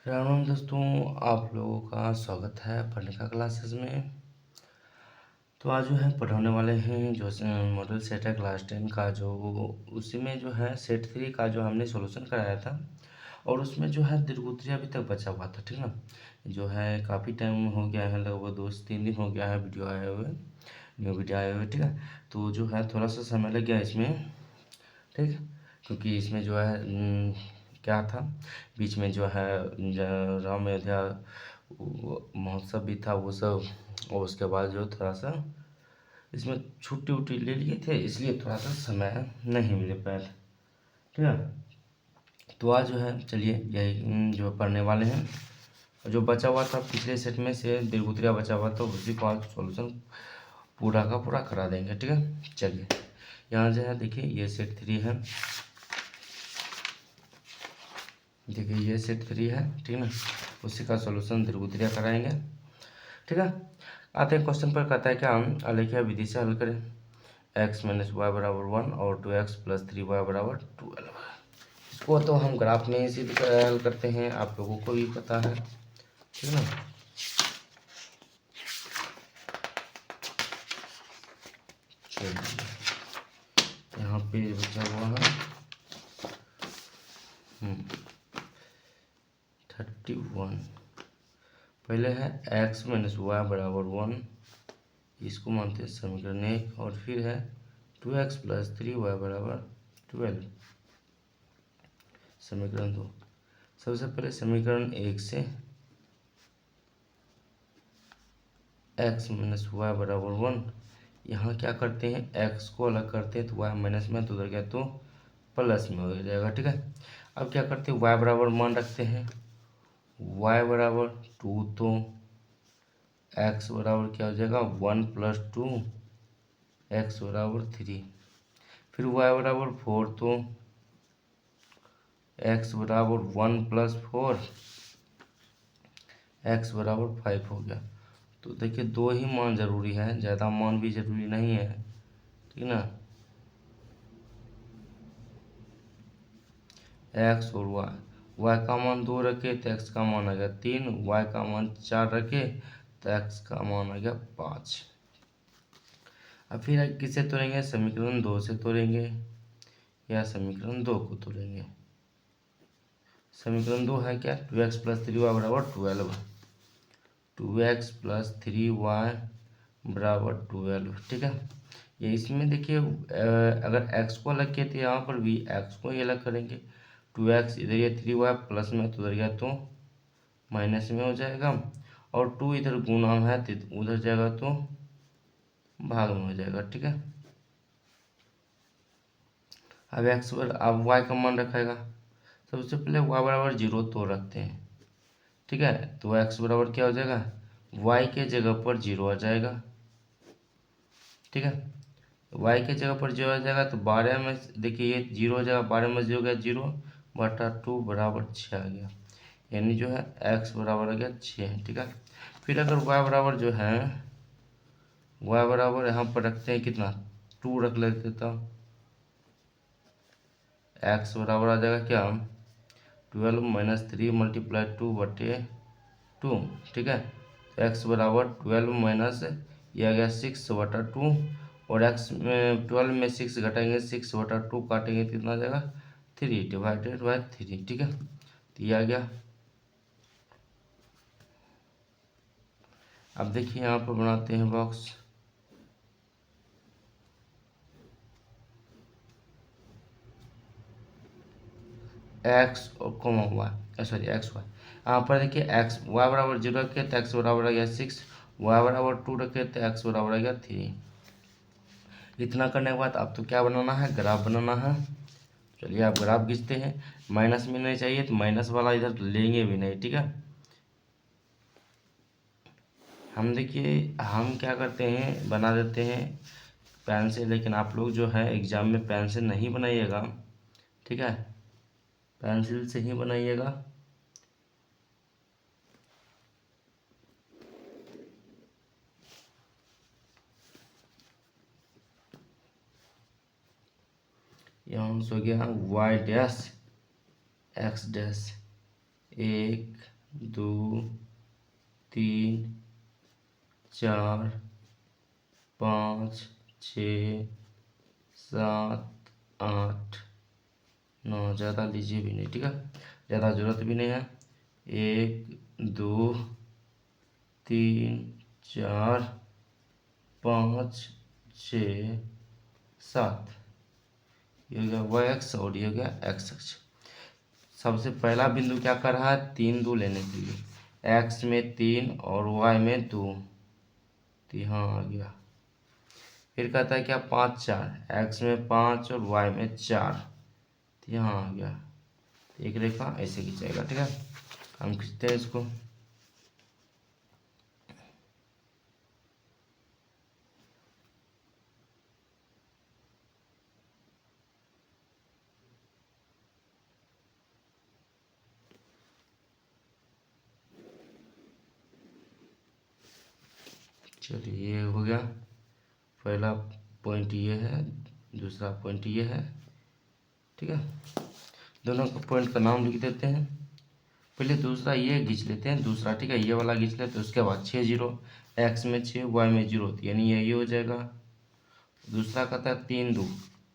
राम राम दोस्तों, आप लोगों का स्वागत है पढ़ने का क्लासेस में। तो आज जो है पढ़ाने वाले हैं जो मॉडल सेट है क्लास 10 का, जो उसी में जो है सेट 3 का जो हमने सॉल्यूशन कराया था। और उसमें जो है दीर्घोत्तरी अभी तक बचा हुआ था, ठीक ना। जो है काफ़ी टाइम हो गया है, लगभग 2 से 3 दिन हो गया है वीडियो आए हुए, न्यू वीडियो आए हुए, ठीक है। तो जो है थोड़ा सा समय लग गया इसमें, ठीक। क्योंकि इसमें जो है क्या था, बीच में जो है राम अयोध्या महोत्सव भी था वो सब। और उसके बाद जो थोड़ा सा इसमें छुट्टी उट्टी ले लिए थे, इसलिए थोड़ा सा समय नहीं मिल पाया था, ठीक है। तो आज जो है चलिए यही जो पढ़ने वाले हैं। जो बचा हुआ था पिछले सेट में से दीर्घोत्तरी बचा हुआ था, उसी को आज सॉल्यूशन पूरा का पूरा करा देंगे, ठीक है। चलिए यहाँ जो है देखिए ये सेट 3 है, देखिए ये सेट 3 है, ठीक ना। उसी का सॉल्यूशन दीर्घोत्तरी कराएंगे, ठीक है। आते हैं क्वेश्चन पर। कहता है कि हम आलेखीय विधि से हल करें। x माइनस वाई बराबर 1 और 2x प्लस 3y बराबर 12। इसको तो हम ग्राफ में ही सिद्ध हल करते हैं, आप लोगों को भी पता है, ठीक है ना। चलिए यहाँ पे बचा हुआ है 31। पहले है x माइनस वाई बराबर 1, इसको मानते हैं समीकरण 1। और फिर है 2x प्लस 3y बराबर 12, समीकरण 2। सबसे पहले समीकरण 1 से x माइनस वाई बराबर 1, यहाँ क्या करते हैं x को अलग करते हैं तो y माइनस में तो उधर गया तो प्लस में हो जाएगा, ठीक है। अब क्या करते हैं y बराबर मान रखते हैं, y बराबर 2 तो x बराबर क्या हो जाएगा 1 प्लस 2, x बराबर 3। फिर y बराबर 4 तो x बराबर 1 प्लस 4, x बराबर 5 हो गया। तो देखिए दो ही मान जरूरी है, ज़्यादा मान भी जरूरी नहीं है, ठीक ना। x और y का मान 2 रखे तो x का मान आ गया 3, y का मान 4 रखे तो x का मान आ गया 5। अब फिर किससे तोड़ेंगे, समीकरण 2 से तोड़ेंगे या समीकरण 2 को तोड़ेंगे। समीकरण 2 है क्या, 2x प्लस 3y बराबर 12, 2x प्लस 3y बराबर 12, ठीक है। ये इसमें देखिए अगर x को अलग किए तो यहाँ पर भी x को ही अलग करेंगे। 2x इधर ये 3y प्लस में तो उधर गया तो माइनस में हो जाएगा, और 2 इधर गुणा है तो उधर जाएगा तो भाग में हो जाएगा, ठीक है। अब x अब y का मान रखेगा। सबसे पहले y बराबर 0 तो रखते हैं, ठीक है। तो x बराबर क्या हो जाएगा, y के जगह पर 0 आ जाएगा, ठीक है। y के जगह पर 0 आ जाएगा तो 12 में देखिए ये 0 हो जाएगा, 12 में 0 गया 0 बटा 2 बराबर 6 आ गया, यानी जो है x बराबर आ गया 6, ठीक है। फिर अगर y बराबर जो है y बराबर यहाँ पर रखते हैं कितना 2 रख लेते तो x बराबर आ जाएगा क्या 12 माइनस 3 मल्टीप्लाई 2 बटे 2, ठीक है। तो x बराबर 12 माइनस ये आ गया 6 बटा 2, और x में 12 में 6 घटाएंगे 6 बटा 2 काटेंगे तो कितना आ जाएगा 3 डिवाइडेड बाई 3, ठीक है। तो ये आ गया। अब देखिए यहाँ पर बनाते हैं बॉक्स, एक्स और comma y, sorry x y. यहाँ पर देखिए एक्स वाई बराबर 0 रखे तो एक्स बराबर आ गया 6, वाई बराबर 2 रखे तो एक्स बराबर आ गया 3। इतना करने के बाद अब तो क्या बनाना है, ग्राफ बनाना है। चलिए आप ग्राफ खींचते हैं। माइनस में नहीं चाहिए तो माइनस वाला इधर लेंगे भी नहीं, ठीक है। हम देखिए हम क्या करते हैं बना देते हैं पेन से, लेकिन आप लोग जो है एग्जाम में पेन से नहीं बनाइएगा, ठीक है, पेंसिल से ही बनाइएगा। यहाँ से हो गया वाई डैश एक्स डैश 1 2 3 4 5 6 7 8 9। ज़्यादा लीजिए भी नहीं, ठीक है, ज़्यादा ज़रूरत भी नहीं है। 1 2 3 4 5 6 7। ये हो गया वाई एक्स और ये हो गया एक्स अक्ष। सबसे पहला बिंदु क्या कर रहा है, 3 2 लेने के लिए, एक्स में 3 और वाई में 2, तो यहाँ आ गया। फिर कहता है क्या 5 4, एक्स में 5 और वाई में 4, तो यहाँ आ गया। एक रेखा ऐसे खींचेगा, ठीक है, हम खींचते हैं इसको। चलिए ये हो गया, पहला पॉइंट ये है, दूसरा पॉइंट ये है, ठीक है। दोनों को पॉइंट का नाम लिख देते हैं। पहले दूसरा ये खींच लेते हैं, दूसरा, ठीक है, ये वाला खींच लेते हैं। उसके बाद 6 0, एक्स में 6 वाई में 0, यानी ये हो जाएगा। दूसरा कहता है 3 2,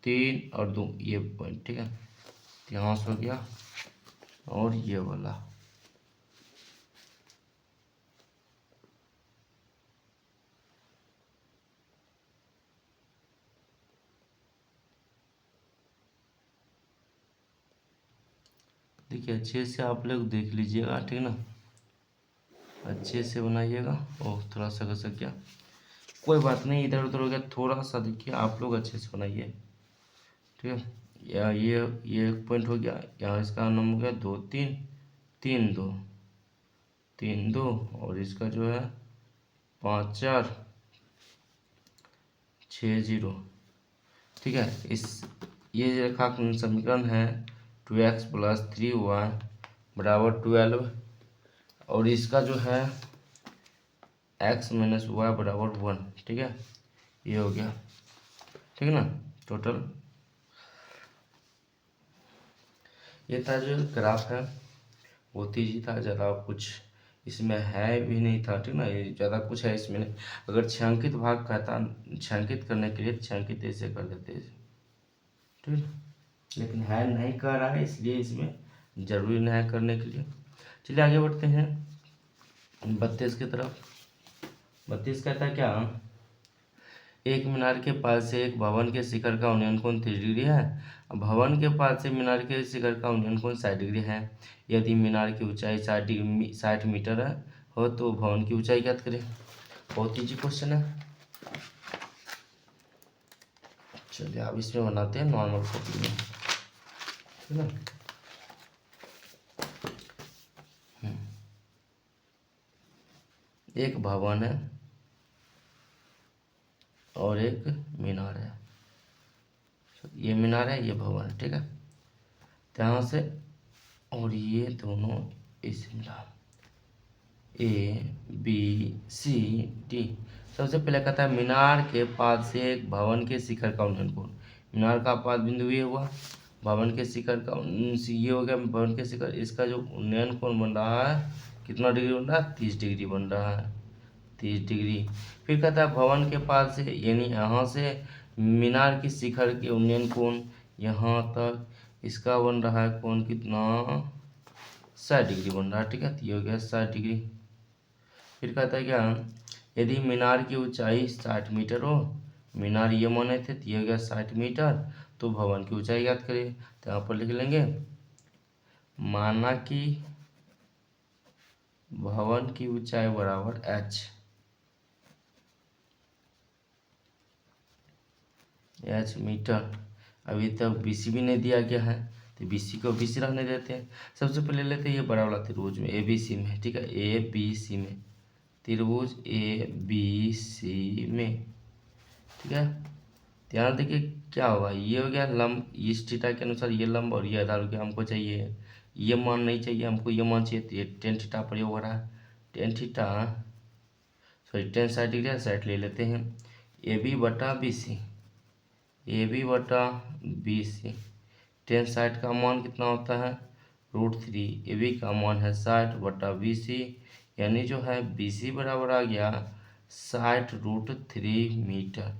3 और 2, ये पॉइंट, ठीक है, यहाँ से हो गया। और ये वाला देखिए, अच्छे से आप लोग देख लीजिएगा, ठीक है ना, अच्छे से बनाइएगा। ओह, थोड़ा सा घसक गया, कोई बात नहीं, इधर उधर हो गया, थोड़ा सा देखिए आप लोग अच्छे से बनाइए, ठीक है। या ये एक पॉइंट हो गया, यहाँ इसका नाम हो गया 2 3 3 2 3 2, और इसका जो है 5 4 6 0, ठीक है। इस ये रेखा समीकरण है 2x + 3y = 12, और इसका जो है x - y = 1, ठीक है, ये हो गया, ठीक है ना। टोटल ये था जो ग्राफ है, बहुत ईजी था, ज़्यादा कुछ इसमें है भी नहीं था, ठीक ना, ये ज़्यादा कुछ है इसमें नहीं। अगर छांकित भाग कहता, छांकित करने के लिए छांकित ऐसे कर देते, ठीक, लेकिन है नहीं कर रहा है, इसलिए इसमें जरूरी नहीं है करने के लिए। चलिए आगे बढ़ते हैं 32 की तरफ। 32 कहता है क्या, एक मीनार के पास से एक भवन के शिखर का उन्नयन कोण 30 डिग्री है। भवन के पास से मीनार के शिखर का उन्नयन कोण 60 डिग्री है। यदि मीनार की ऊंचाई 60 मीटर है हो तो भवन की ऊंचाई ज्ञात करें। बहुत ईजी क्वेश्चन है। चलिए अब इसमें बनाते हैं नॉर्मल कॉपी में, है ना। एक भवन है और एक मीनार है, ये मीनार है, ये भवन है, ठीक है। यहाँ से और ये दोनों इसे मिला, ABCD। सबसे पहले कहता है मीनार के पास से एक भवन के शिखर का उन्नयन कोण। मीनार का पास बिंदु ये हुआ, भवन के शिखर का ये हो गया भवन के शिखर, इसका जो उन्नयन कोण बन रहा है कितना डिग्री बन रहा है, 30 डिग्री बन रहा है, 30 डिग्री। फिर कहता है भवन के पास से, यानी यहाँ से मीनार की शिखर के उन्नयन कोण यहाँ तक, इसका बन रहा है कोण कितना, 60 डिग्री बन रहा है, ठीक है, तो ये हो गया 60 डिग्री। फिर कहता है क्या, यदि मीनार की ऊंचाई 60 मीटर हो, मीनार ये माने थे, तो ये हो गया 60 मीटर, तो भवन की ऊंचाई याद करिए, तो यहाँ पर लिख लेंगे, माना कि भवन की ऊंचाई बराबर h मीटर। अभी तक BC भी नहीं दिया गया है, तो BC को BC रहने देते हैं। सबसे पहले लेते हैं ये बड़ा वाला त्रिभुज में ABC में, ठीक है, ABC में, त्रिभुज ABC में, ठीक है। ध्यान देखिए क्या होगा, ये हो गया लंब, इस थीटा के अनुसार ये लंब और ये आधार हो गया। हमको चाहिए ये मान, नहीं चाहिए हमको, ये मान चाहिए, तो ये tan थीटा पर हो रहा है, tan theta sorry tan 60 degree, side ले लेते हैं, AB बटा BC, AB बटा BC। tan 60 का मान कितना होता है √3। ए बी का मान है 60/BC, यानी जो है BC बराबर आ गया 60√3 मीटर।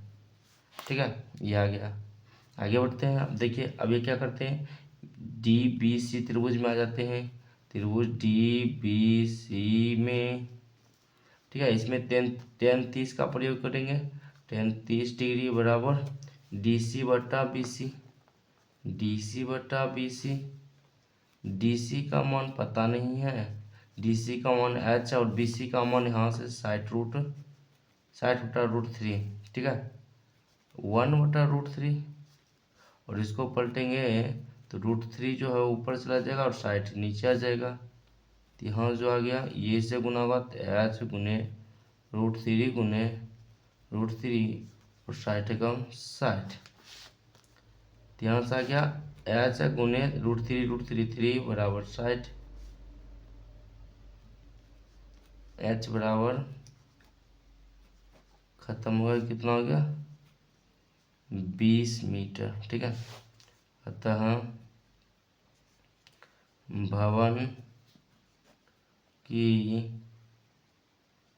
ठीक है, ये आ गया। आगे बढ़ते हैं। अब देखिए, अब ये क्या करते हैं, DBC त्रिभुज में आ जाते हैं। त्रिभुज DBC में, ठीक है, इसमें टेन 30 का प्रयोग करेंगे। टेन 30 डिग्री बराबर DC/BC। DC/BC, DC का मान पता नहीं है, DC का मान H और BC का मान यहाँ से 60/√3। ठीक है, 1/√3, और इसको पलटेंगे तो √3 जो है ऊपर चला जाएगा और 60 नीचे आ जाएगा। तो यहाँ जो आ गया, ये से गुना होगा तो H गुने √3 गुने √3 और 60 कम 60। तो यहाँ से आ गया H गुने √3 बराबर 60। H बराबर खत्म हो गया, कितना हो गया 20 मीटर। ठीक है, अतः भवन की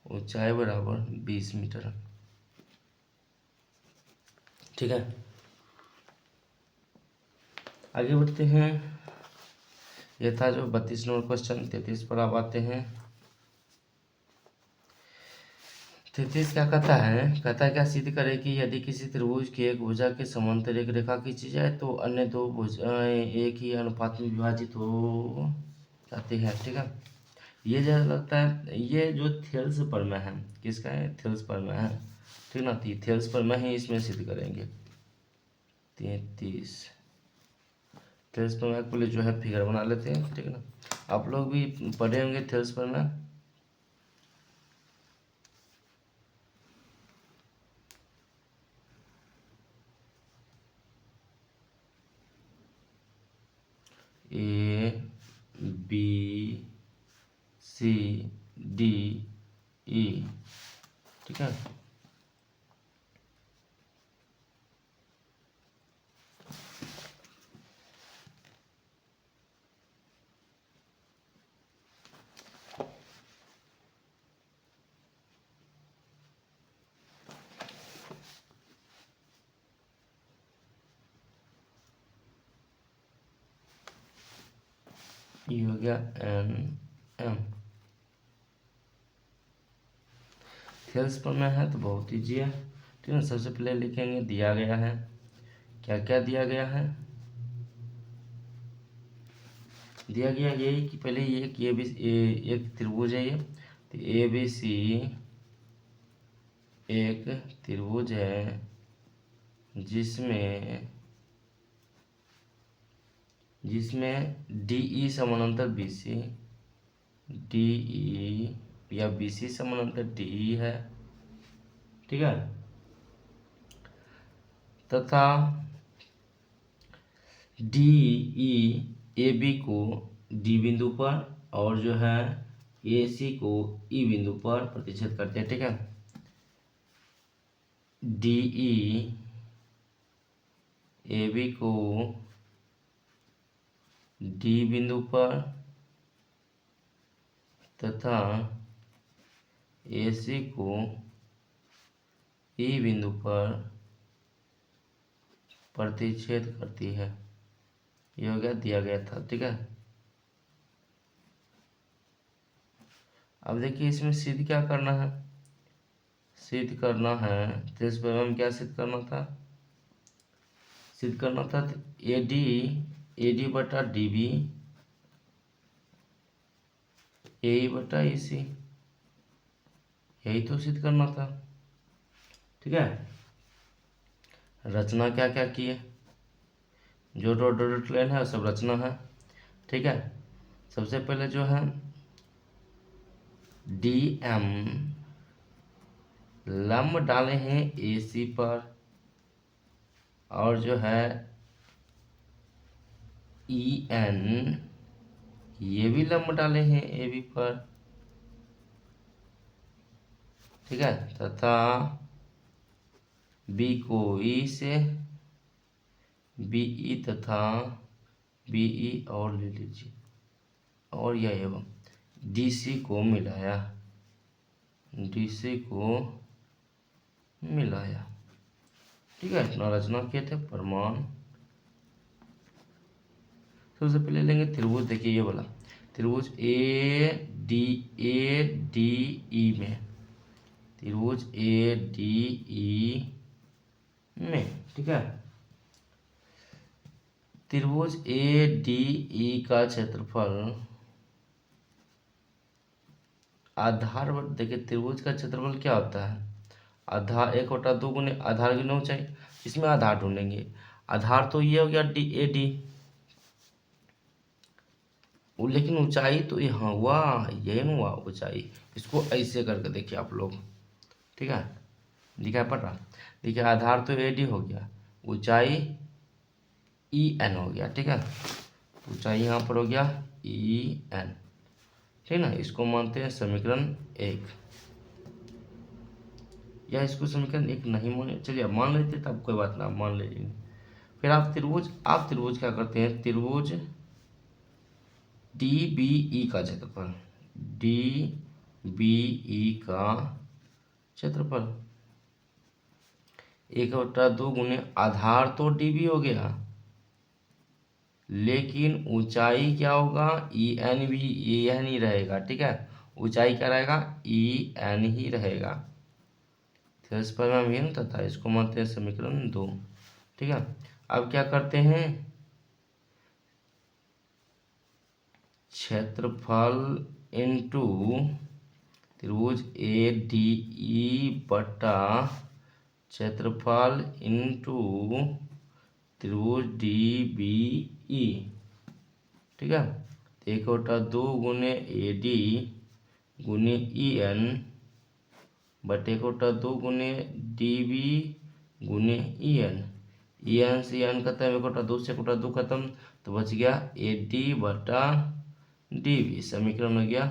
ऊंचाई बराबर 20 मीटर। ठीक है, आगे बढ़ते हैं। यह था जो 32 नंबर क्वेश्चन। 33 पर आप आते हैं। 33 क्या कहता है, कहता है क्या, सिद्ध करे कि यदि किसी त्रिभुज की एक भुजा के समांतर एक रेखा खींची जाए तो अन्य दो भुजाएं एक ही अनुपात में विभाजित हो जाती है। ठीक है, ये जैसा लगता है, ये जो थेल्स प्रमेय है, किसका है, थेल्स प्रमेय है। ठीक ना, तो थेल्स प्रमेय ही इसमें सिद्ध करेंगे। 33 थेल्स प्रमेय के लिए जो है फिगर बना लेते हैं। ठीक है ना, आप लोग भी पढ़े होंगे थेल्स प्रमेय। ABCDE। ठीक है, ये हो गया NM। थेल्स प्रमेय है तो बहुत ईजी है। ठीक है, सबसे पहले लिखेंगे, दिया गया है, क्या क्या दिया गया है, दिया गया यही कि पहले ये कि एक त्रिभुज है ये, तो ABC एक त्रिभुज है जिसमें DE समानांतर BC, DE या BC समानांतर DE है। ठीक है, तथा DE AB को D बिंदु पर और जो है AC को E बिंदु पर प्रतिच्छेद करते हैं। ठीक है, DE AB को D बिंदु पर तथा AC को E बिंदु पर प्रतिच्छेद करती है। ये हो गया, दिया गया था। ठीक है, अब देखिए इसमें सिद्ध क्या करना है, सिद्ध करना है तो इस पर हम क्या सिद्ध करना था, सिद्ध करना था AD/DB AE/AC, यही तो सिद्ध करना था। ठीक है, रचना क्या क्या की है, जो डॉट लाइन है सब रचना है। ठीक है, सबसे पहले जो है DM लंब डाले हैं AC पर, और जो है EN ये भी लंब डाले हैं AB पर। ठीक है, तथा B को E से, BE तथा BE और ले लीजिए। और यह एवं DC को मिलाया, DC को मिलाया। ठीक है, इतना रचना किए थे प्रमाण। सबसे पहले लेंगे त्रिभुज। देखिए ये वाला त्रिभुज ADE में, त्रिभुज ADE में, ठीक है, त्रिभुज ADE का क्षेत्रफल आधार, देखिए त्रिभुज का क्षेत्रफल क्या होता है, आधार 1/2 गुने आधार की ऊंचाई। इसमें आधार ढूंढेंगे, आधार तो ये हो गया AD, लेकिन ऊंचाई तो यहाँ हुआ, ये नहीं हुआ ऊंचाई। इसको ऐसे करके देखिए आप लोग, ठीक है, दिखाई पड़ रहा। देखिए आधार तो AD हो गया, ऊंचाई EN हो गया, ठीक है, ऊंचाई यहाँ पर हो गया EN, ठीक ना। इसको मानते हैं समीकरण 1, या इसको समीकरण 1 नहीं माने, चलिए आप मान लेते तब कोई बात ना, आप मान लीजिए। फिर आप त्रिभुज क्या करते हैं, त्रिभुज DBE का क्षेत्रफल, DBE का क्षेत्रफल 1/2 गुने आधार तो DB हो गया, लेकिन ऊंचाई क्या होगा, EN भी EN ही रहेगा, ठीक है, ऊंचाई क्या रहेगा, EN ही रहेगा। तो इस पर हम ये नहीं था, इसको मानते हैं समीकरण 2, ठीक है। अब क्या करते हैं, क्षेत्रफल इनटू त्रिभुज ADE बटा क्षेत्रफल इनटू त्रिभुज DBE, ठीक है। 1/2 गुने AD गुने EN बटे 1/2 गुने DB गुने EN, EN से EN खत्म, 1/2 से 1/2 खत्म, तो बच गया AD बटा DB, समीकरण हो गया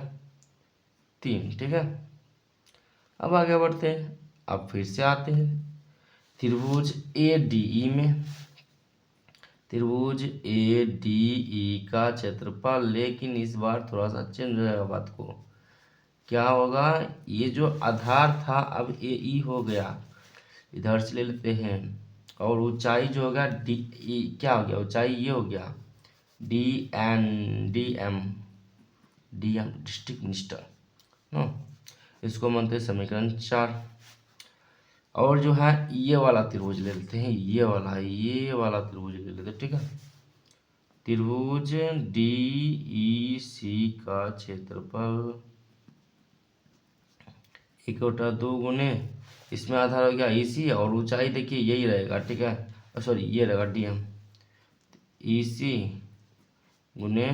3, ठीक है। अब आगे बढ़ते हैं, अब फिर से आते हैं त्रिभुज ADE में, त्रिभुज ADE का क्षेत्रफल, लेकिन इस बार थोड़ा सा चेंज हो जाएगा बात को। क्या होगा, ये जो आधार था अब AE हो गया, इधर से ले लेते हैं, और ऊंचाई जो होगा क्या हो गया, ऊंचाई ये हो गया DM डिस्ट्रिक्ट मिनिस्टर, इसको मानते हैं समीकरण 4। और जो है ये वाला त्रिभुज ले लेते हैं, ये वाला त्रिभुज ले लेते हैं, ठीक है। त्रिभुज DEC का क्षेत्रफल 1/2 गुने, इसमें आधार हो गया EC, और ऊंचाई देखिए यही रहेगा, ठीक है, सॉरी ये रहेगा DM, EC गुने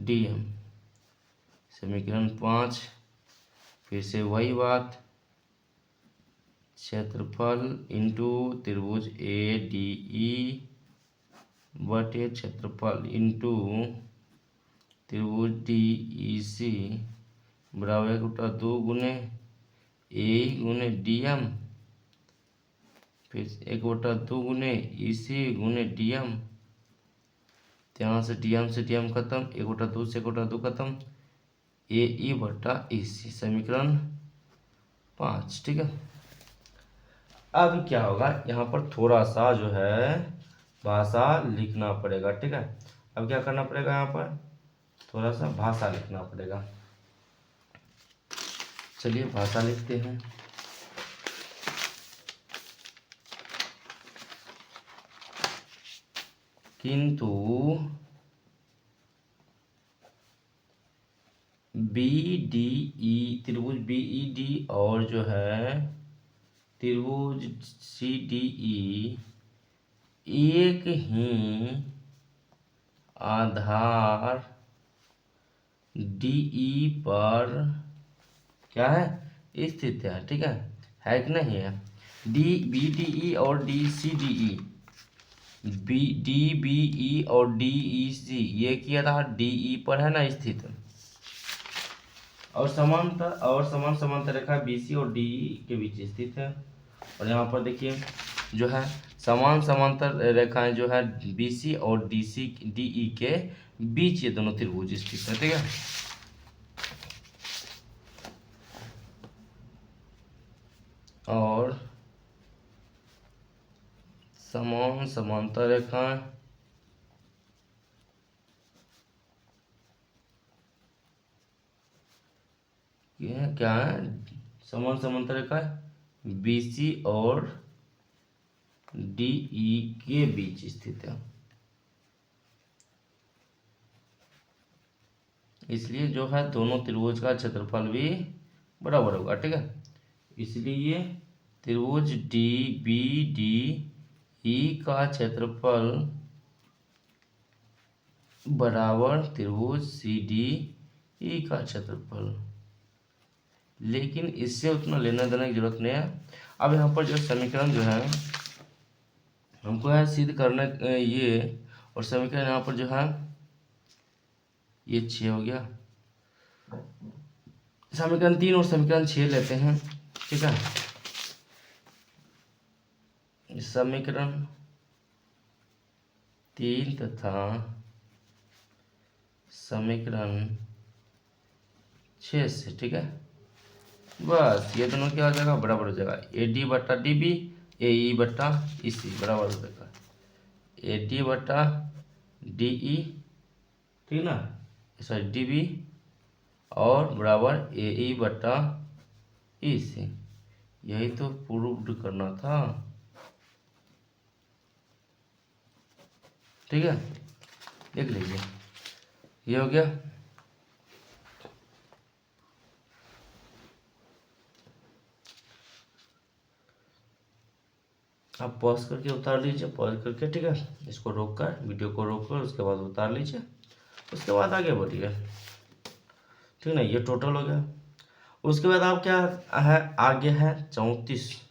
DM, समीकरण 5। फिर से वही बात, क्षेत्रफल इंटू त्रिभुज ADE बटे क्षेत्रफल इंटू त्रिभुज DEC बराबर 1/2 गुने AE गुने DM, फिर 1/2 गुने EC गुने DM, यहाँ से DM खत्म, 1/2 से 1/2 खत्म, AE बटा EC, समीकरण 5, ठीक है। अब क्या होगा, यहाँ पर थोड़ा सा जो है भाषा लिखना पड़ेगा, ठीक है। अब क्या करना पड़ेगा, यहाँ पर थोड़ा सा भाषा लिखना पड़ेगा। चलिए भाषा लिखते हैं। किंतु BDE त्रिभुज BED और जो है त्रिभुज CDE एक ही आधार DE पर क्या है, स्थित है, ठीक है कि नहीं है। BDE और DCDE, DBE और DEC ये किया था DE पर है ना स्थित, और समान समांतर रेखा BC और DE के बीच स्थित है। और यहाँ पर देखिए जो है समान समांतर रेखाएं जो है BC और DE के बीच ये दोनों त्रिभुज स्थित है। ठीक है, और समान समांतर रेखाएं क्या है? समान समांतर रेखाएं BC और DE के बीच स्थित है। इसलिए जो है दोनों त्रिभुज का क्षेत्रफल भी बराबर होगा। ठीक है, इसलिए त्रिभुज DBDE का क्षेत्रफल बराबर त्रिभुज CDE का क्षेत्रफल। लेकिन इससे उतना लेना देना की जरूरत नहीं है। अब यहाँ पर जो समीकरण जो है हमको है सिद्ध करना ये, और समीकरण यहाँ पर जो है ये 6 हो गया। समीकरण 3 और समीकरण 6 लेते हैं। ठीक है, समीकरण 3 तथा समीकरण 6 से, ठीक है, बस ये दोनों क्या हो जाएगा? बराबर हो जाएगा। AD बटा DB AE बटा EC बराबर हो जाएगा AD बटा DE, ठीक ना, सॉरी DB और बराबर AE बटा EC। यही तो प्रूव करना था। ठीक है, देख लीजिए ये हो गया। आप पॉज करके उतार लीजिए, पॉज करके। ठीक है, इसको रोक कर, वीडियो को रोक कर उसके बाद उतार लीजिए, उसके बाद आगे बढ़िए। ठीक ना, ये टोटल हो गया। उसके बाद आप क्या है, आगे है 34।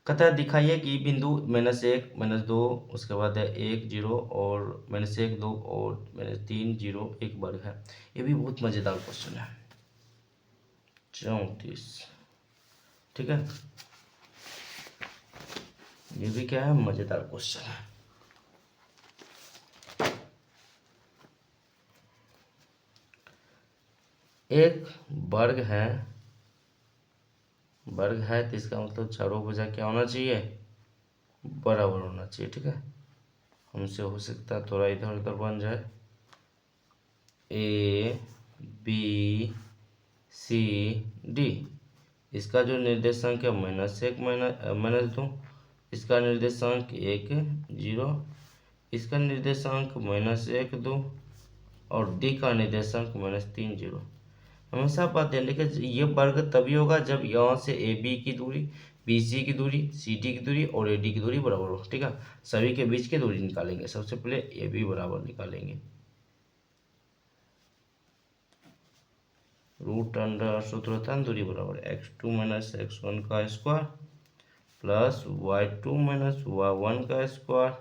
कहता है दिखाइए कि बिंदु -1 -2 उसके बाद है 1 0 और -1 2 और -3 0 1 वर्ग है। ये भी बहुत मज़ेदार क्वेश्चन है। 34, ठीक है, ये भी क्या है, मजेदार क्वेश्चन है। एक वर्ग है, वर्ग है तो इसका मतलब चारों भुजा क्या होना चाहिए? बराबर होना चाहिए। ठीक है, हमसे हो सकता है थोड़ा इधर उधर बन जाए। ABCD, इसका जो निर्देशांक है -1 -2, इसका निर्देशांक 1 0, इसका निर्देशांक -1 2 और D का निर्देशांक -3 0। हमेशा बात ध्यान रखिए, ये वर्ग तभी होगा जब यहाँ से AB की दूरी, BC की दूरी, CD की दूरी और AD की दूरी बराबर हो। ठीक है, सभी के बीच की दूरी निकालेंगे। सबसे पहले AB बराबर निकालेंगे। रूट अंडर सूत्र होता है दूरी बराबर x2 - x1 का स्क्वायर प्लस y2 - y1 का स्क्वायर।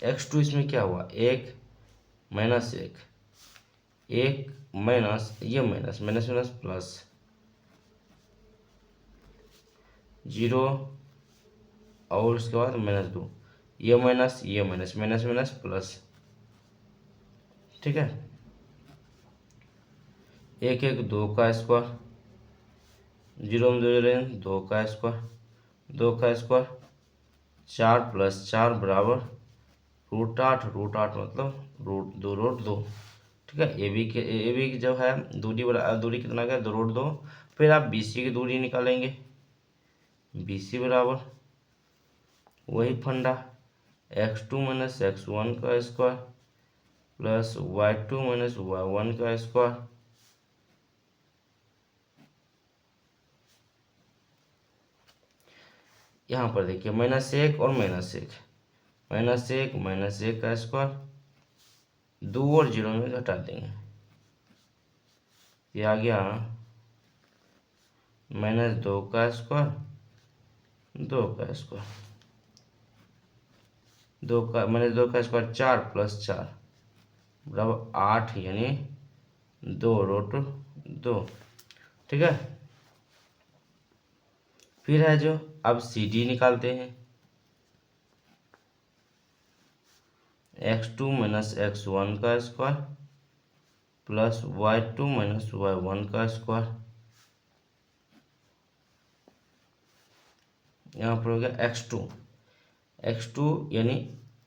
x2 इसमें क्या हुआ? 1 -1, 1 माइनस, ये माइनस माइनस माइनस प्लस 0 और उसके बाद -2, ये माइनस ये माइनस माइनस माइनस प्लस। ठीक है, 1 1 2 का स्क्वायर, 0 में 2 लें 2 का स्क्वायर, 2 का स्क्वायर 4 + 4 बराबर √8, √8 मतलब √2। ठीक है, ए बी की जो है दूरी कितना गया? 2√2। फिर आप BC की दूरी निकालेंगे। BC बराबर वही फंडा x2 - x1 का स्क्वायर प्लस y2 - y1 का स्क्वायर। यहाँ पर देखिए -1 और -1, -1 का स्क्वायर, 2 और 0 में घटा देंगे, ये आ गया -2 का स्क्वायर, 2 का स्क्वायर, 2 का स्क्वायर 4 + 4 बराबर 8, यानी 2√2। ठीक है, फिर है जो, अब CD निकालते हैं। x2 माइनस x1 का square plus y2 minus y1 का स्क्वायर, यहाँ पर हो गया x2 यानी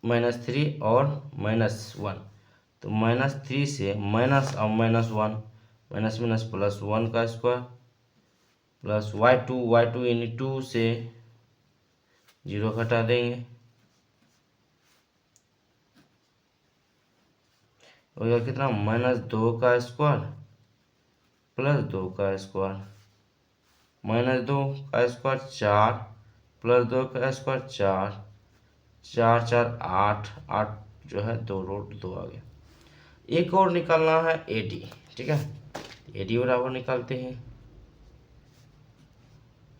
-3 और -1, तो -3 से माइनस और -1, माइनस माइनस प्लस 1 का स्क्वायर प्लस y2 यानी 2 से 0 घटा देंगे, हो गया कितना -2 का स्क्वायर प्लस 2 का स्क्वायर, -2 का स्क्वायर 4 प्लस 2 का स्क्वायर 4, 4 4 8, 8 जो है 2 रूट 2 आ गया। एक और निकालना है AD, ठीक है, AD बराबर निकालते हैं,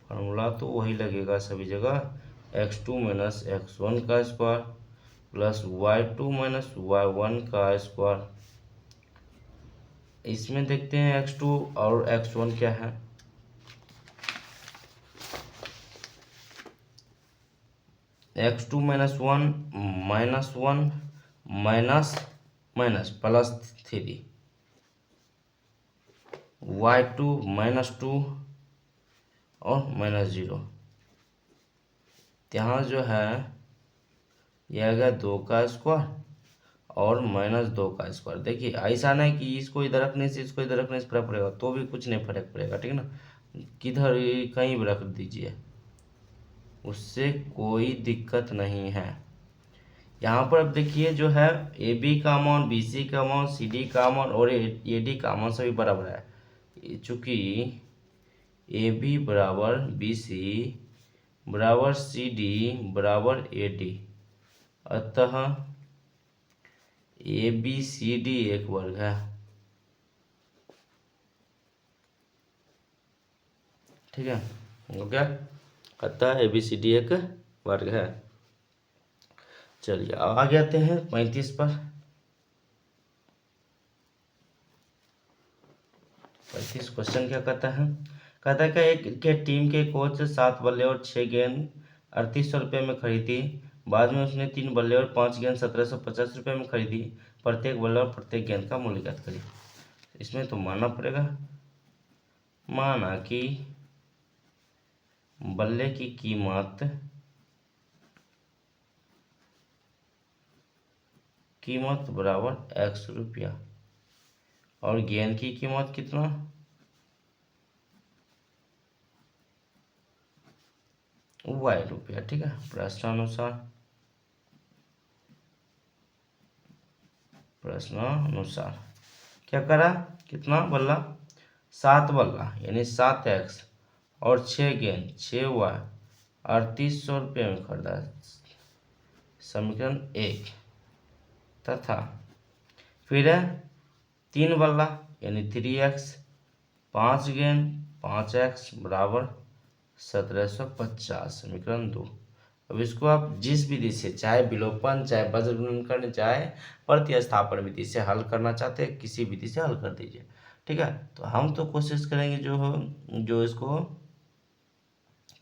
फार्मूला तो वही लगेगा सभी जगह, x2 माइनस x1 का square plus y2 minus y1 का स्क्वायर। इसमें देखते हैं x2 और x1 क्या है, x2 minus 1 -1 minus minus plus 3, y2 -2 और -0, यहाँ जो है यह आ गया 2 का स्क्वायर और -2 का स्क्वायर। देखिए ऐसा नहीं कि इसको इधर रखने से इसको इधर रखने से फर्क पड़ेगा, तो भी कुछ नहीं फर्क पड़ेगा, ठीक है ना, किधर कहीं भी रख दीजिए, उससे कोई दिक्कत नहीं है। यहाँ पर अब देखिए जो है AB का अमाउंट, BC का अमाउंट, CD का अमाउंट और AD का अमाउंट सभी बराबर है, चूँकि AB बराबर BC बराबर CD बराबर AD, अतः ABCD एक वर्ग है, ठीक है, हो गया, अतः ABCD एक वर्ग है। चलिए आगे आते हैं 35 पर। 35 क्वेश्चन क्या कहता है, कहता है कि एक क्रिकेट टीम के कोच 7 बल्ले और 6 गेंद 3800 रुपये में खरीदी, बाद में उसने 3 बल्ले और 5 गेंद 1750 रुपये में खरीदी, प्रत्येक बल्ले और प्रत्येक गेंद का मूल्य ज्ञात करिए। इसमें तो मानना पड़ेगा, माना कि बल्ले की कीमत बराबर x रुपया और गेंद की कीमत कितना y रुपया, ठीक है। प्रश्नानुसार क्या करा, कितना बल्ला, 7 बल्ला यानी 7x और 6 गेंद 6y 3800 रुपये में खरीदा, समीकरण 1, तथा फिर 3 बल्ला यानी 3x 5 गेंद 5x बराबर 1750, समीकरण 2। अब इसको आप जिस विधि से, चाहे विलोपन, चाहे वज्र गुणन करने, चाहे प्रतिस्थापन विधि से हल करना चाहते हैं, किसी विधि से हल कर दीजिए, ठीक है। तो हम तो कोशिश करेंगे जो इसको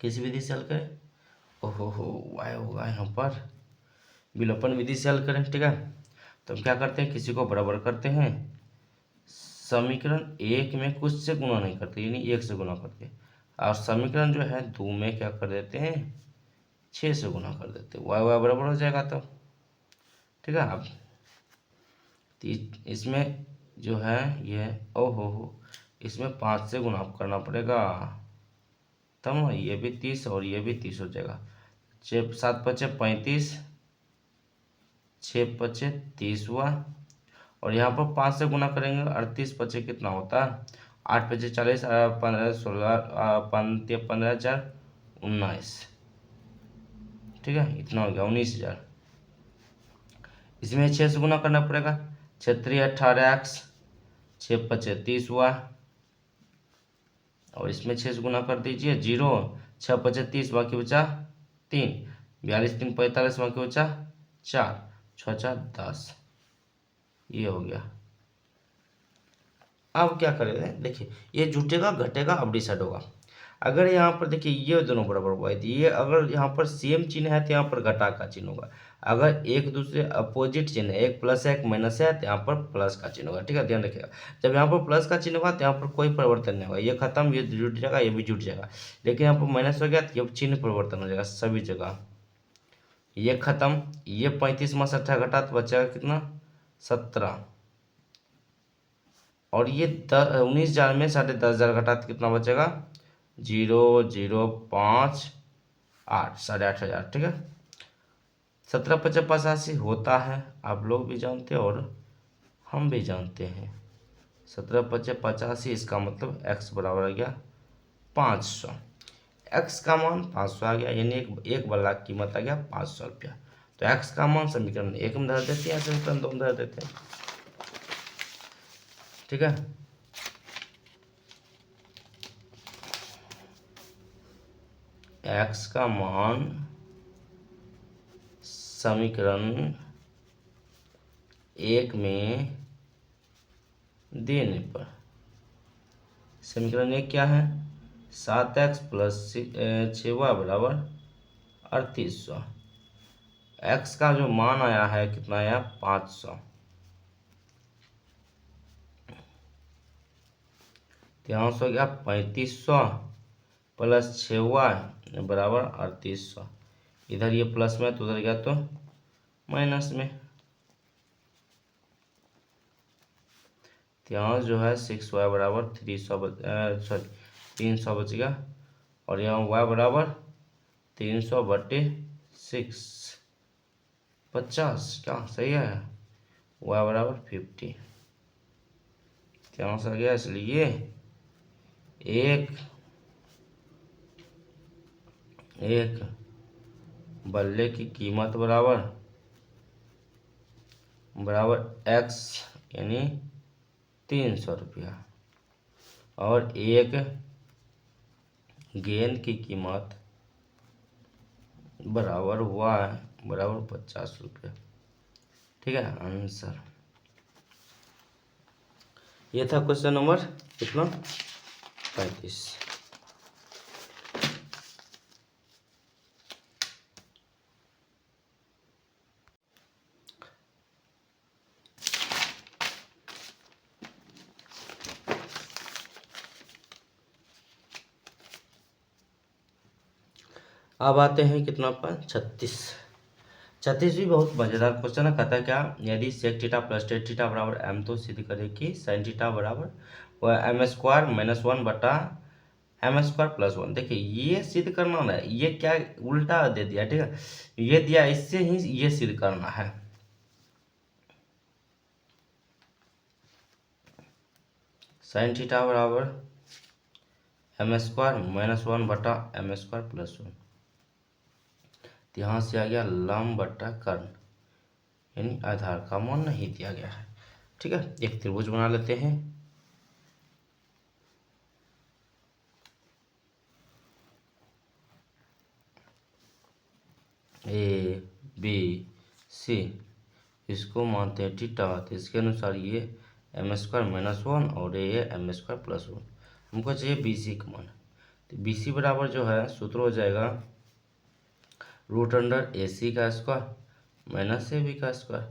किसी विधि से हल करें, वाई होगा यहाँ पर, विलोपन विधि से हल करें, ठीक है। तो हम क्या करते हैं, किसी को बराबर करते हैं, समीकरण 1 में कुछ से गुणा नहीं करते, यानी 1 से गुणा करते हैं, और समीकरण जो है 2 में क्या कर देते हैं, 6 से गुणा कर देते हैं, वाई बराबर हो जाएगा तब, ठीक है। अब इसमें जो है ये इसमें 5 से गुणा करना पड़ेगा, तब ना ये भी 30 और ये भी 30 हो जाएगा, 7 5 35, 6 5 30 हुआ, और यहाँ पर 5 से गुणा करेंगे, 38 5 कितना होता है, 8 5 40, 15 16 15 4 19, ठीक है, इतना हो गया 19,000। इसमें 6 से गुना करना पड़ेगा, 6 3 18x 6 5 30 हुआ, और इसमें 6 से गुना कर दीजिए, 0 6 5 30, बाकी बचा 3, 42 3 45, बाकी बचा 4 6 4 10, ये हो गया। अब क्या करेंगे, देखिए ये जुटेगा घटेगा अब डिसाइड होगा। अगर यहाँ पर देखिए ये दोनों बराबर हुआ है, तो ये अगर यहाँ पर सेम चिन्ह है तो यहाँ पर घटा का चिन्ह होगा। अगर एक दूसरे अपोजिट चिन्ह है, एक प्लस है एक माइनस है, तो यहाँ पर प्लस का चिन्ह होगा। ठीक है, ध्यान रखिएगा। जब यहाँ पर प्लस का चिन्ह होगा तो यहाँ पर कोई परिवर्तन नहीं होगा, ये खत्म, ये जुट जाएगा, ये भी जुट जाएगा। लेकिन यहाँ पर माइनस हो गया तो ये चिन्ह परिवर्तन हो जाएगा सभी जगह। ये खत्म, ये 35 में से 18 घटा तो बचेगा कितना, 17। और ये 19,000 में 10,500 घटा तो कितना बचेगा, 0,058 8,500। ठीक है, 17×5 = 85 होता है, आप लोग भी जानते हैं और हम भी जानते हैं। 17×5 = 85, इसका मतलब x बराबर आ गया 500। x का मान 500 आ गया, यानी एक वाला कीमत आ गया 500 रुपया। तो x का मान समीकरण 1 में धर देते हैं, समीकरण 2 में धर देते हैं। ठीक है, x का मान समीकरण 1 में देने पर, समीकरण 1 क्या है, 7x + 6y बराबर 3800। x का जो मान आया है कितना आया, 500। यहाँ से हो गया 3500 + 6y बराबर 3800। इधर ये प्लस में तो उधर गया तो माइनस में। यहाँ जो है 6y बराबर 300 बच गया, और यहाँ y बराबर 300/6 50, क्या सही है, y बराबर 50। यहाँ से आ गया, इसलिए एक बल्ले की कीमत बराबर x यानी 300 रुपया, और एक गेंद की कीमत बराबर y बराबर 50 रुपया। ठीक है, आंसर ये था क्वेश्चन नंबर कितना, 35। अब आते हैं कितना पर, 36। 36 भी बहुत मजेदार क्वेश्चन है। कहता है क्या, यदि sec theta plus tan theta बराबर m, तो सिद्ध करें कि sin थीटा बराबर m² - 1 बटा m² + 1। देखिए ये सिद्ध करना ना, ये क्या उल्टा दे दिया। ठीक है, ये दिया, इससे ही ये सिद्ध करना है। sin थीटा बराबर m² - 1 बटा m² + 1। यहाँ से आ गया लंब बटा कर्ण, यानी आधार का मान नहीं दिया गया है। ठीक है, एक त्रिभुज बना लेते हैं। ए बी सी, इसको मानते हैं थीटा, तो इसके अनुसार ये m² - 1 और ये m² + 1। हमको चाहिए बी सी का मान, तो बी सी बराबर जो है सूत्र हो जाएगा √AC² - AB का स्क्वायर।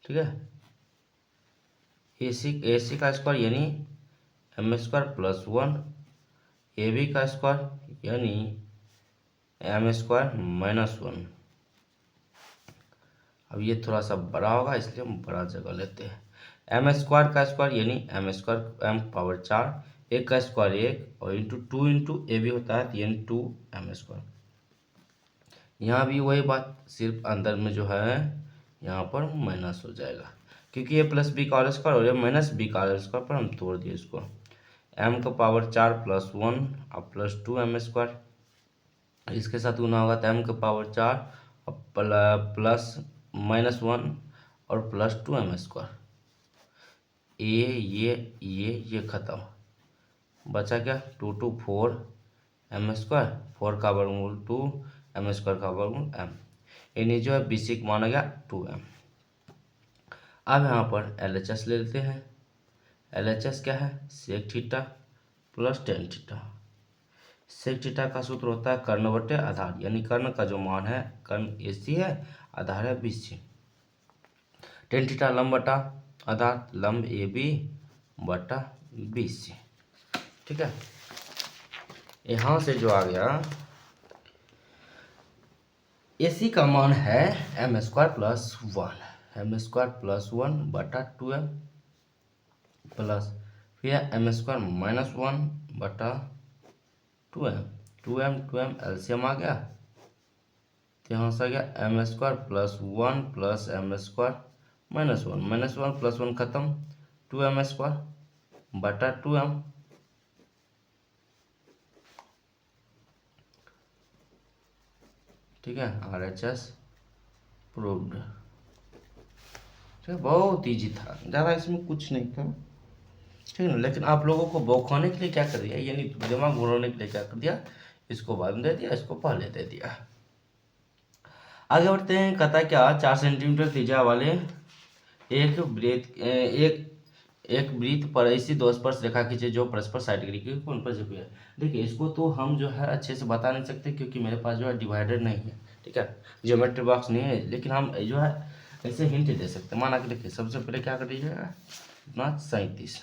ठीक है, AC का स्क्वायर यानी m² + 1, AB का स्क्वायर यानी m² - 1। अब ये थोड़ा सा बड़ा होगा, इसलिए हम बड़ा जगह लेते हैं। m² का स्क्वायर यानी m² m⁴, एक का स्क्वायर 1, और इंटू 2 × AB होता है, यानी 2m²। यहाँ भी वही बात, सिर्फ अंदर में जो है यहाँ पर माइनस हो जाएगा, क्योंकि ये प्लस बी का स्क्वायर और ये माइनस बी का स्क्वायर पर हम तोड़ दिए इसको। m⁴ + 1 और प्लस 2m², इसके साथ गुना होगा तो m⁴ प्लस -1 और प्लस 2m²। ये खत्म, बचा क्या, 2 × 4 m², 4 का वर्गमूल 2, m² का वर्गमूल m, यानी जो है BC का मान आ गया 2m। अब यहाँ पर LHS ले लेते हैं। LHS क्या है, sec theta plus tan theta, sec theta का सूत्र होता है कर्ण बटे आधार, यानी कर्ण का जो मान है, कर्ण AC है, आधार है BC। टेन थीटा लंब बटा आधार, लंब AB बटा BC। ठीक है, यहाँ से जो आ गया, AC का मान है m² प्लस 1, m² प्लस 1 बटा 2m प्लस फिर m² माइनस 1 बटा 2m, 2m एलसीएम आ गया, तो यहाँ से आ गया m² plus 1 plus m² minus 1, minus 1 plus 1 खत्म, 2m² बटा 2m। ठीक है, RHS प्रूव्ड। ठीक है, बहुत ईजी था, ज़्यादा इसमें कुछ नहीं था। ठीक है ना, लेकिन आप लोगों को बौखाने के लिए क्या कर दिया, यानी दिमाग घुराने के लिए क्या कर दिया, इसको बाद में दे दिया, इसको पहले दे दिया। आगे बढ़ते हैं, कहता है क्या, 4 सेंटीमीटर त्रिज्या वाले एक वृत्त पर ऐसी दो स्पर्श रेखा खींचे जो परस्पर 60 डिग्री के कोण पर झुकी है। देखिए, इसको तो हम जो है अच्छे से बता नहीं सकते, क्योंकि मेरे पास जो है डिवाइडर नहीं है। ठीक है, ज्योमेट्री बॉक्स नहीं है, लेकिन हम जो है ऐसे हिंट दे सकते हैं। माना कि देखिए, सबसे पहले क्या कर दीजिएगा, इतना 37,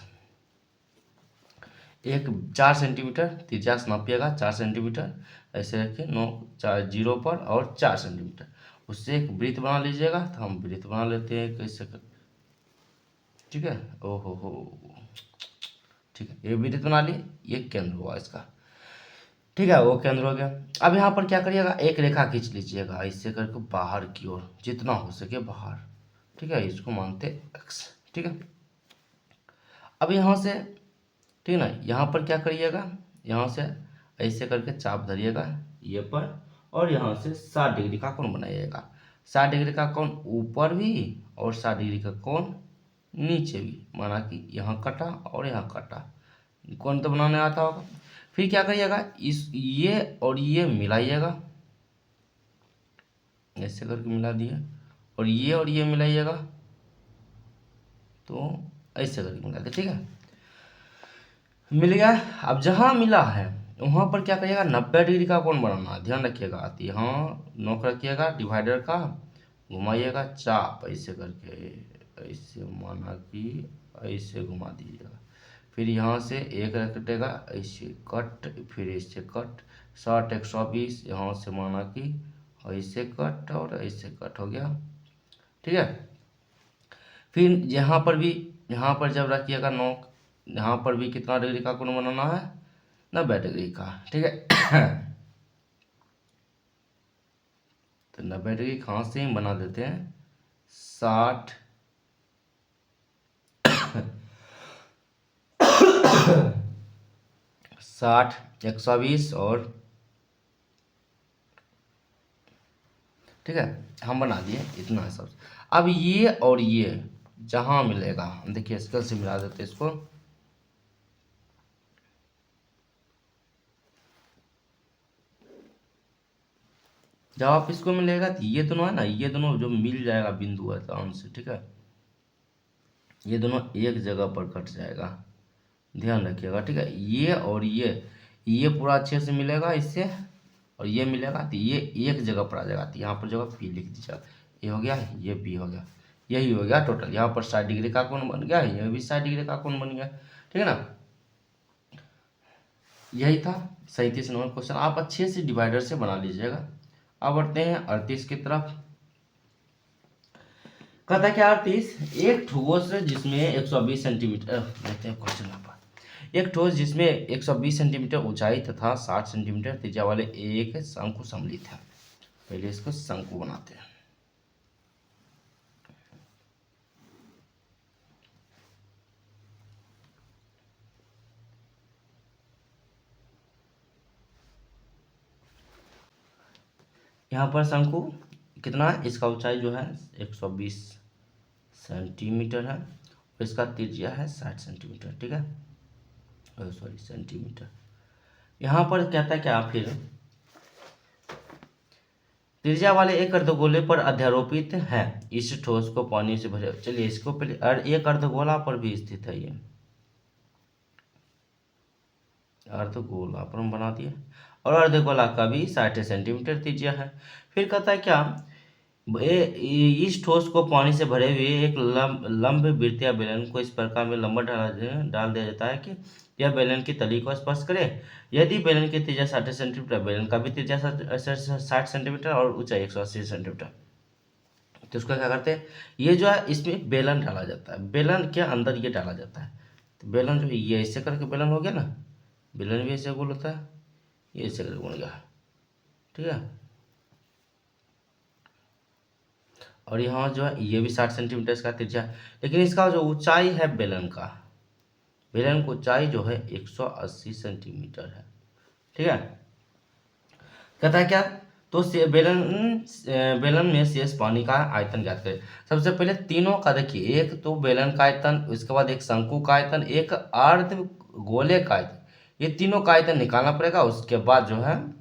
एक 4 सेंटीमीटर त्रिज्या नापिएगा, 4 सेंटीमीटर ऐसे रखिए, 9 4 0 पर और 4 सेंटीमीटर, उससे एक वृत्त बना लीजिएगा। तो हम वृत्त बना लेते हैं कैसे कर, ठीक है, ओहो हो, ठीक है, ये वृत्त बना लिए, ये केंद्र हुआ इसका। ठीक है, वो केंद्र हो गया। अब यहाँ पर क्या करिएगा, एक रेखा खींच लीजिएगा ऐसे करके बाहर की ओर, जितना हो सके बाहर। ठीक है, इसको मानते x। ठीक है, अब यहाँ से, ठीक है ना, यहाँ पर क्या करिएगा, यहाँ से ऐसे करके चाप धरिएगा ये पर, और यहाँ से 60 डिग्री का कोण बनाइएगा। 60 डिग्री का कोण ऊपर भी और 60 डिग्री का कोण नीचे भी, माना कि यहाँ कटा और यहाँ कटा, कोण तो बनाने आता होगा। फिर क्या करिएगा, इस ये और ये मिलाइएगा, ऐसे करके मिला दिए, और ये मिलाइएगा, तो ऐसे करके मिला दिए। ठीक है, मिल गया। अब जहाँ मिला है वहाँ पर क्या करिएगा, 90 डिग्री का कोण बनाना, ध्यान रखिएगा। तो यहाँ नोक रखिएगा डिवाइडर का, घुमाइएगा चाप ऐसे करके, ऐसे माना कि ऐसे घुमा दीजिएगा। फिर यहाँ से एक रखेगा ऐसे कट, फिर ऐसे कट, 60 120, यहाँ से माना कि ऐसे कट और ऐसे कट हो गया। ठीक है, फिर यहाँ पर भी, यहाँ पर जब रखिएगा नोक, यहाँ पर भी कितना डिग्री का कोण बनाना है, 90 डिग्री का। ठीक है, तो 90 डिग्री कहाँ से ही बना देते हैं, 60 60 120 और, ठीक है, हम बना दिए इतना सब। अब ये और ये जहाँ मिलेगा, देखिए स्केल से मिला देते हैं इसको, जब आप इसको मिलेगा तो ये दोनों है ना, ये दोनों जो मिल जाएगा बिंदु है आराम से। ठीक है, ये दोनों एक जगह पर कट जाएगा, ध्यान रखिएगा। ठीक है, ये और ये पूरा अच्छे से मिलेगा इससे, और ये मिलेगा तो ये एक जगह पर आ जाएगा। तो यहाँ पर जगह P लिख दीजिएगा, ये हो गया, ये P हो गया, यही हो गया टोटल। यहाँ पर 60 डिग्री का कोण बन गया, ये भी 60 डिग्री का कोण बन गया। ठीक है ना, यही था 37 नंबर क्वेश्चन। आप अच्छे से डिवाइडर से बना लीजिएगा। अब बढ़ते हैं 38 की तरफ। कहता क्या 38, एक ठोस जिसमें 120 सेंटीमीटर, देखते हैं क्वेश्चन नंबर, एक ठोस जिसमें 120 सेंटीमीटर ऊंचाई तथा 60 सेंटीमीटर त्रिज्या वाले एक शंकु सम्मिलित है। पहले इसको शंकु बनाते हैं। यहाँ पर शंकु कितना है, इसका ऊंचाई जो है 120 सेंटीमीटर है, और इसका त्रिज्या है 60 सेंटीमीटर। ठीक है, सॉरी सेंटीमीटर। यहाँ पर कहता है क्या, फिर त्रिज्या वाले एक अर्धगोले पर अध्यारोपित है, इस ठोस को पानी से भरे। चलिए इसको पहले, और एक अर्धगोला पर भी स्थित है ये, अर्धगोला पर हम बना दिए, और अर्धगोला का भी 60 सेंटीमीटर त्रिज्या है। फिर कहता है क्या, इस ठोस को पानी से भरे हुए एक लंब वृत्तीय बेलन को इस प्रकार में लंबा डाल दिया जाता है कि यह बेलन की तली को स्पर्श करे। यदि बेलन की त्रिज्या 60 सेंटीमीटर, बेलन का भी त्रिज्या 60 सेंटीमीटर और ऊंचाई 180 सेंटीमीटर, तो उसका क्या करते हैं, ये जो है इसमें बेलन डाला जाता है, बेलन के अंदर ये डाला जाता है। तो बेलन जो ये ऐसे करके बेलन हो गया ना, बेलन भी ऐसे गोल होता है, ये ऐसे करके बन गया, ठीक है। और यहाँ जो है ये भी 60 सेंटीमीटर इसका त्रिज्या, लेकिन इसका जो ऊंचाई है बेलन का, बेलन की ऊंचाई जो है 180 सेंटीमीटर है, ठीक है। कहता है क्या, तो बेलन में शेष पानी का आयतन ज्ञात करें। सबसे पहले तीनों का देखिए, एक तो बेलन का आयतन, उसके बाद एक शंकु का आयतन, एक अर्ध गोले का आयतन, ये तीनों का आयतन निकालना पड़ेगा। उसके बाद जो है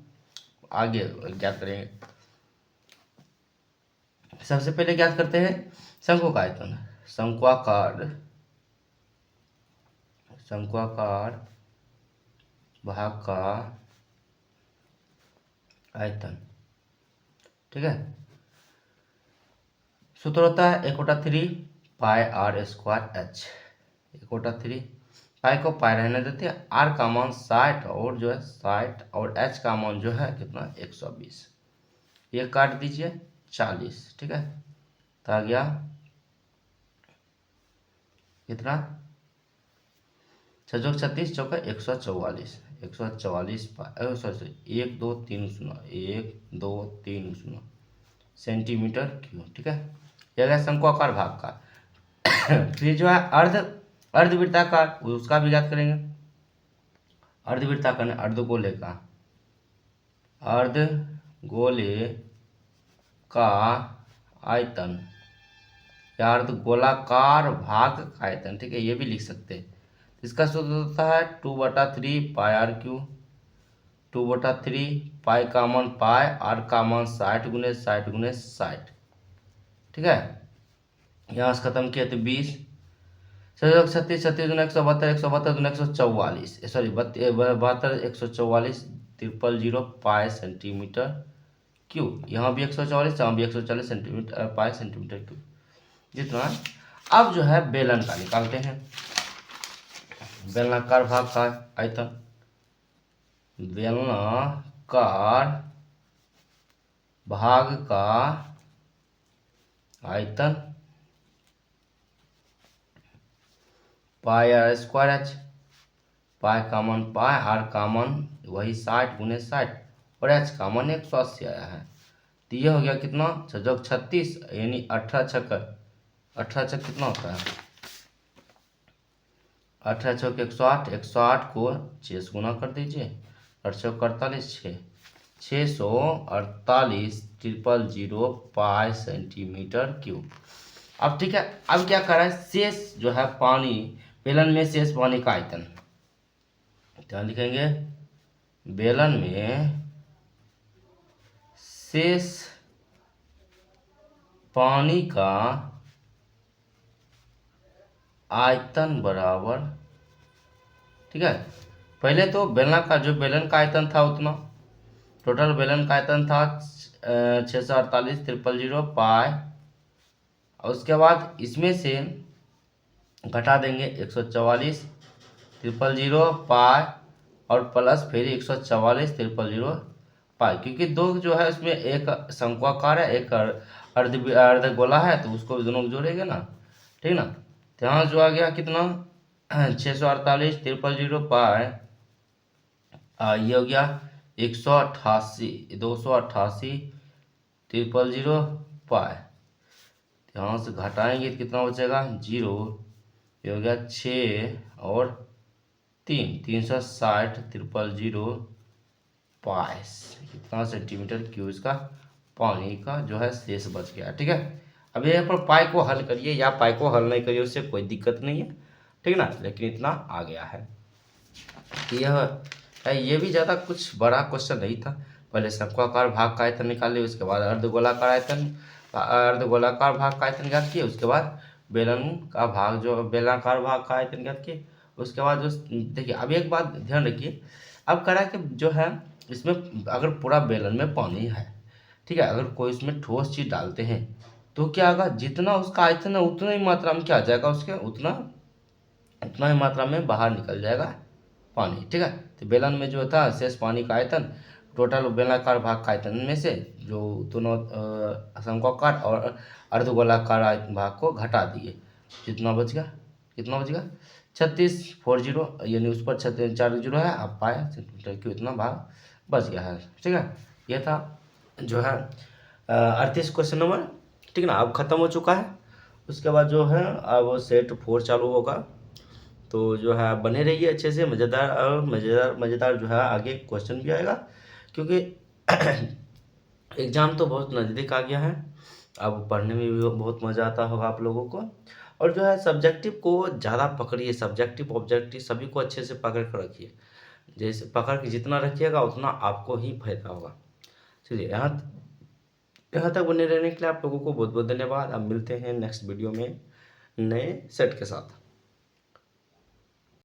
आगे ज्ञात करेंगे। सबसे पहले ज्ञात करते हैं शंकु का आयतन। शंक्वाकार भाग का आयतन, ठीक है। सूत्र होता है 1/3 पाई आर स्क्वायर एच। 1/3 पाई को पाई रहने देते हैं, आर का मान 60 और जो है 60 और एच का मान जो है कितना 120, ये काट दीजिए 40, ठीक है। तो आ गया कितना 6 36 चौका 144, 144 सॉरी 1 2 3 0 1 2 3 0 सेंटीमीटर क्यूब, ठीक है। यह गया शंक्वाकार भाग का। फिर जो है अर्धवृत्ताकार, उसका भी याद करेंगे। अर्धवृत्ताकार अर्धगोले का आयतन या अर्धगोलाकार भाग का आयतन, ठीक है, ये भी लिख सकते हैं। इसका सूत्र होता है 2/3 पाई आर क्यू, 2/3 पाई का मान पाई, आर का मान 60 गुने 60 गुने 60, ठीक है। यहाँ से खत्म किया तो 20, 36 36 दूना 172, 172 दूना 144, सॉरी 72 144 000 पाई सेंटीमीटर क्यूब। यहाँ भी 144, यहाँ भी 140 सेंटीमीटर पाई सेंटीमीटर क्यूब जितना। अब जो है बेलन का निकालते हैं, बेलनाकार भाग का आयतन। बेलनाकार भाग का आयतन पाई आर स्क्वायर एच, पाई का मान पाई, आर का मान वही 60 गुने 60 और एच का मान 180 आया है। तो ये हो गया कितना 6 36 यानी 18 छक कितना होता है 18 छक 108, 108 को 6 से गुना कर दीजिए, 8 छक 48, 648 000 पाई सेंटीमीटर क्यूब। अब ठीक है, अब क्या कर रहा है, शेष जो है पानी, बेलन में शेष पानी का आयतन, क्या लिखेंगे, बेलन में शेष पानी का आयतन बराबर, ठीक है। पहले तो बेलन का आयतन था उतना, टोटल बेलन का आयतन था 648 000 पाई, और उसके बाद इसमें से घटा देंगे 144 000 पाई और प्लस फिर 144 000 पाई, क्योंकि दो जो है उसमें एक शंक्वाकार है एक अर्धगोला है, तो उसको दोनों को जोड़ेंगे ना, ठीक ना। तो यहाँ जो आ गया कितना 648 000 पाई, ये हो गया 188 288 000 पाई। यहाँ से घटाएंगे तो कितना बचेगा 0, ये हो गया 6 और 360 000 पाई, कितना सेंटीमीटर क्यूब इसका पानी का जो है शेष बच गया, ठीक है। अब यहाँ पर पाई को हल करिए या पाई को हल नहीं करिए, उससे कोई दिक्कत नहीं है, ठीक ना, लेकिन इतना आ गया है। ये भी ज़्यादा कुछ बड़ा क्वेश्चन नहीं था। पहले शंक्वाकार भाग का आयतन निकाल लिया, उसके बाद अर्धगोलाकार भाग का आयतन ज्ञात किए, उसके बाद बेलनाकार भाग का आयतन ज्ञात किए, उसके बाद जो देखिए, अब एक बात ध्यान रखिए, अब करा कि जो है इसमें अगर पूरा बेलन में पानी है, ठीक है, अगर कोई इसमें ठोस चीज़ डालते हैं तो क्या होगा, जितना उसका आयतन है उतना ही मात्रा में क्या आ जाएगा, उसके उतना उतना ही मात्रा में बाहर निकल जाएगा पानी, ठीक है। तो बेलन में जो था शेष पानी का आयतन, टोटल बेलनाकार भाग का आयतन में से जो दोनों शंक्वाकार और अर्धगोलाकार भाग को घटा दिए, कितना बच गया, कितना बच गया 3640, यानी उस पर 4 जीरो है, आप पाए कि इतना भाग बच गया है, ठीक है। यह था जो है 38 क्वेश्चन नंबर, ठीक ना, अब खत्म हो चुका है। उसके बाद जो है अब सेट 4 चालू होगा, तो जो है बने रहिए अच्छे से, मज़ेदार और मज़ेदार मज़ेदार जो है आगे क्वेश्चन भी आएगा, क्योंकि एग्ज़ाम तो बहुत नज़दीक आ गया है। अब पढ़ने में भी बहुत मज़ा आता होगा आप लोगों को, और जो है सब्जेक्टिव को ज़्यादा पकड़िए, सब्जेक्टिव ऑब्जेक्टिव सभी को अच्छे से पकड़ कर रखिए, जैसे पकड़ के जितना रखिएगा उतना आपको ही फायदा होगा। चलिए, यहाँ तक बने रहने के लिए आप लोगों को बहुत बहुत धन्यवाद। अब मिलते हैं नेक्स्ट वीडियो में नए सेट के साथ।